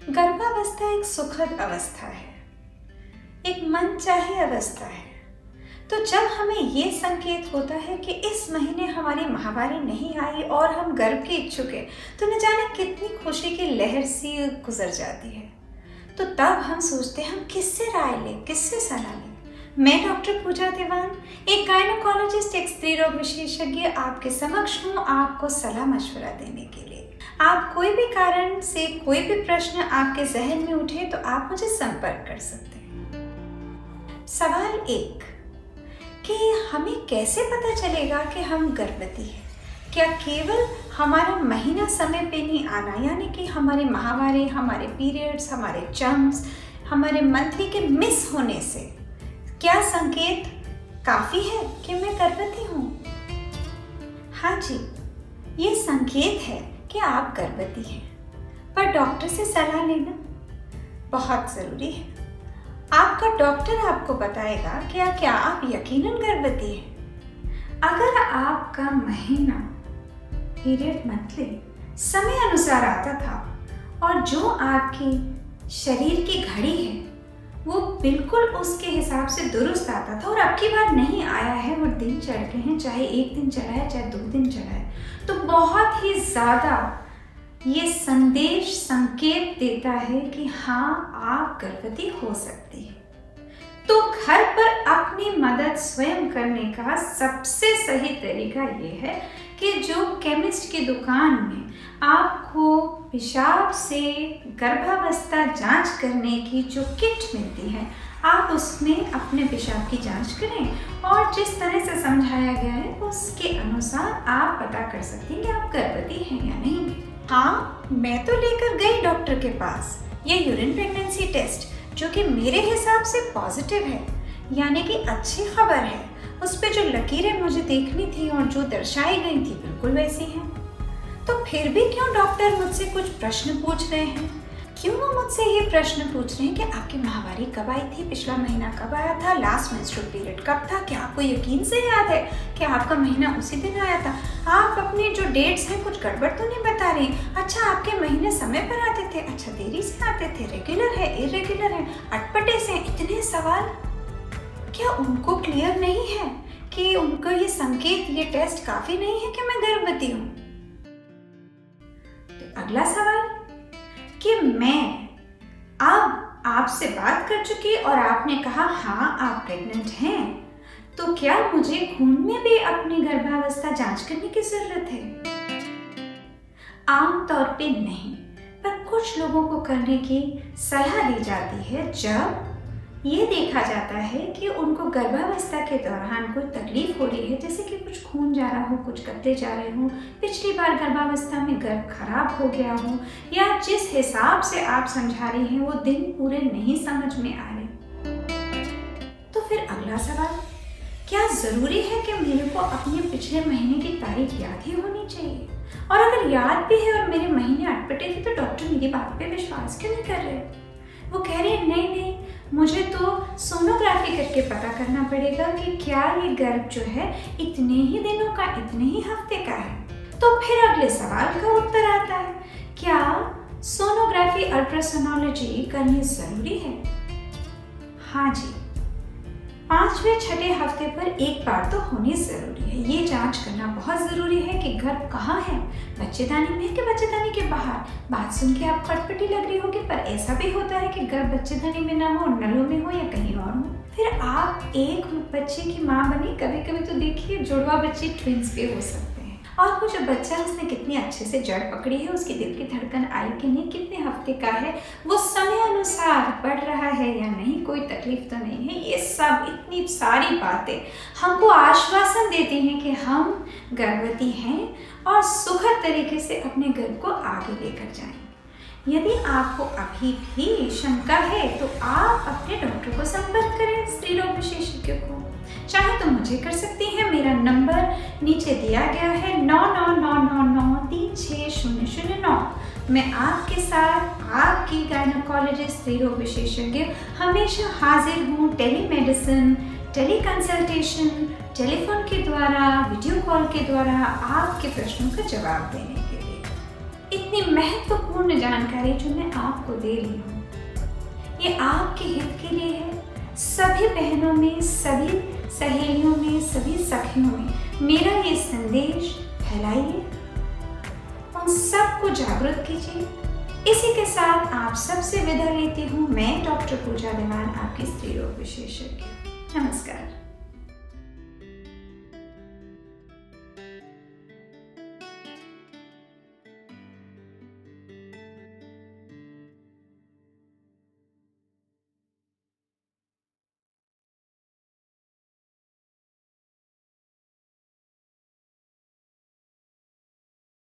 गर्भावस्था एक सुखद अवस्था है, एक मनचाही अवस्था है। तो जब हमें ये संकेत होता है कि इस महीने हमारी माहवारी नहीं आई और हम गर्भ के इच्छुक हैं, तो न जाने कितनी खुशी की लहर सी गुजर जाती है। तो तब हम सोचते हैं हम किससे राय लें, किससे सलाह लें। मैं डॉक्टर पूजा दीवान, एक गायनोकोलॉजिस्ट, एक स्त्री रोग विशेषज्ञ आपके समक्ष हूँ आपको सलाह मशवरा देने के लिए। आप कोई भी कारण से कोई भी प्रश्न आपके जहन में उठे तो आप मुझे संपर्क कर सकते हैं। सवाल 1 कि हमें कैसे पता चलेगा कि हम गर्भवती हैं? क्या केवल हमारा महीना समय पे नहीं आना, यानी कि हमारे माहवारी, हमारे पीरियड्स, हमारे चम्स, हमारे मंथली के मिस होने से क्या संकेत काफ़ी है कि मैं गर्भवती हूँ? हाँ जी, ये संकेत है कि आप गर्भवती हैं, पर डॉक्टर से सलाह लेना बहुत ज़रूरी है। आपका डॉक्टर आपको बताएगा कि क्या आप यकीनन गर्भवती हैं। अगर आपका महीना, पीरियड, मंथली समय अनुसार आता था और जो आपकी शरीर की घड़ी है वो बिल्कुल उसके हिसाब से दुरुस्त आता था और अब की बार नहीं आया है, वो दिन चढ़ गए हैं, चाहे 1 दिन चढ़ा है चाहे 2 दिन चढ़ा है, तो बहुत ही ज़्यादा ये संदेश संकेत देता है कि हाँ, आप गर्भवती हो सकती है। तो घर पर अपनी मदद स्वयं करने का सबसे सही तरीका ये है कि जो केमिस्ट की दुकान में आपको पेशाब से गर्भावस्था जांच करने की जो किट मिलती है, आप उसमें अपने पेशाब की जांच करें और जिस तरह से समझाया गया है उसके अनुसार आप पता कर सकती हैं कि आप गर्भवती हैं या नहीं। हाँ, मैं तो लेकर गई डॉक्टर के पास ये यूरिन प्रेगनेंसी टेस्ट, जो कि मेरे हिसाब से पॉजिटिव है, यानी कि अच्छी खबर है। उस पे जो लकीरें मुझे देखनी थी और जो दर्शाई गई थी बिल्कुल वैसी हैं। तो फिर भी क्यों डॉक्टर मुझसे कुछ प्रश्न पूछ रहे हैं? क्यों वो मुझसे ये प्रश्न पूछ रहे हैं कि आपकी माहवारी कब आई थी, पिछला महीना कब आया था, लास्ट मेंस्ट्रुअल पीरियड कब था, क्या आपको यकीन से याद है कि आपका महीना उसी दिन आया था? आप अपने जो डेट्स हैं कुछ गड़बड़ तो नहीं बता रही? अच्छा, आपके महीने समय पर आते थे? अच्छा, देरी से आते थे? रेगुलर है, इरेगुलर है, अटपटे से? इतने सवाल क्या उनको क्लियर नहीं है कि उनको ये संकेत, ये टेस्ट काफी नहीं है कि मैं गर्भवती हूँ? तो अगला सवाल कि मैं अब आपसे बात कर चुकी और आपने कहा हाँ आप प्रेग्नेंट हैं, तो क्या मुझे खून में भी अपनी गर्भावस्था जांच करने की जरूरत है? आमतौर पे नहीं, पर कुछ लोगों को करने की सलाह दी जाती है जब ये देखा जाता है कि उनको गर्भावस्था के दौरान कोई तकलीफ हो रही है, जैसे कि कुछ खून जा रहा हो, कुछ कतरे जा रहे हो, पिछली बार गर्भावस्था में गर्भ खराब हो गया हो, या जिस हिसाब से आप समझा रही हैं वो दिन पूरे नहीं समझ में आ रहे। तो फिर अगला सवाल, क्या जरूरी है कि मेरे को अपने पिछले महीने की तारीख याद ही होनी चाहिए? और अगर याद भी है और मेरे महीने अटपटे थे तो डॉक्टर मेरी बात पे विश्वास क्यों नहीं कर रहे? वो कह रहे हैं नहीं, मुझे तो सोनोग्राफी करके पता करना पड़ेगा कि क्या ये गर्भ जो है इतने ही दिनों का, इतने ही हफ्ते का है। तो फिर अगले सवाल का उत्तर आता है, क्या सोनोग्राफी, अल्ट्रासोनोलॉजी करनी जरूरी है? हाँ जी, 5वें 6ठे हफ्ते पर एक बार तो होनी जरूरी है। ये जांच करना बहुत जरूरी है कि गर्भ कहाँ है, बच्चेदानी में कि बच्चेदानी के बाहर। बात सुन के आपको अटपटी लग रही होगी, पर ऐसा भी होता है कि गर्भ बच्चेदानी में ना हो, नलों में हो या कहीं और हो। फिर आप एक बच्चे की माँ बनी, कभी कभी तो देखिए जुड़वा बच्चे ट्विंस भी हो सकते हैं, और वो जो बच्चा उसने कितनी अच्छे से जड़ पकड़ी है, उसकी दिल की धड़कन आई कि नहीं, कितने हफ्ते का है, वो समय अनुसार बढ़ रहा है या नहीं, कोई तकलीफ तो नहीं है। ये सब, इतनी सारी बातें हमको आश्वासन देती हैं कि हम गर्भवती हैं और सुखद तरीके से अपने गर्भ को आगे लेकर जाएं। यदि आपको अभी भी शंका है तो आप अपने डॉक्टर को संपर्क करें, स्त्री रोग विशेषज्ञ को। चाहे तो मुझे कर सकती हैं, मेरा नंबर नीचे दिया गया है 9999936009। मैं आपके साथ, आपकी गायनोकोलॉजिस्ट, स्त्री रोग विशेषज्ञ हमेशा हाजिर हूँ। टेलीमेडिसिन, टेली कंसल्टेशन, टेलीफोन के द्वारा, वीडियो कॉल के द्वारा आपके प्रश्नों का जवाब देने के लिए। इतनी महत्वपूर्ण जानकारी जो मैं आपको दे रही हूँ, ये आपके हित के लिए है। सभी बहनों में, सभी सहेलियों में, सभी सखियों में मेरा ये संदेश फैलाइए, उन सबको जागरूक कीजिए। इसी के साथ आप सबसे विदा लेती हूँ मैं, डॉक्टर पूजा दीवान, आपकी स्त्री रोग विशेषज्ञ। नमस्कार।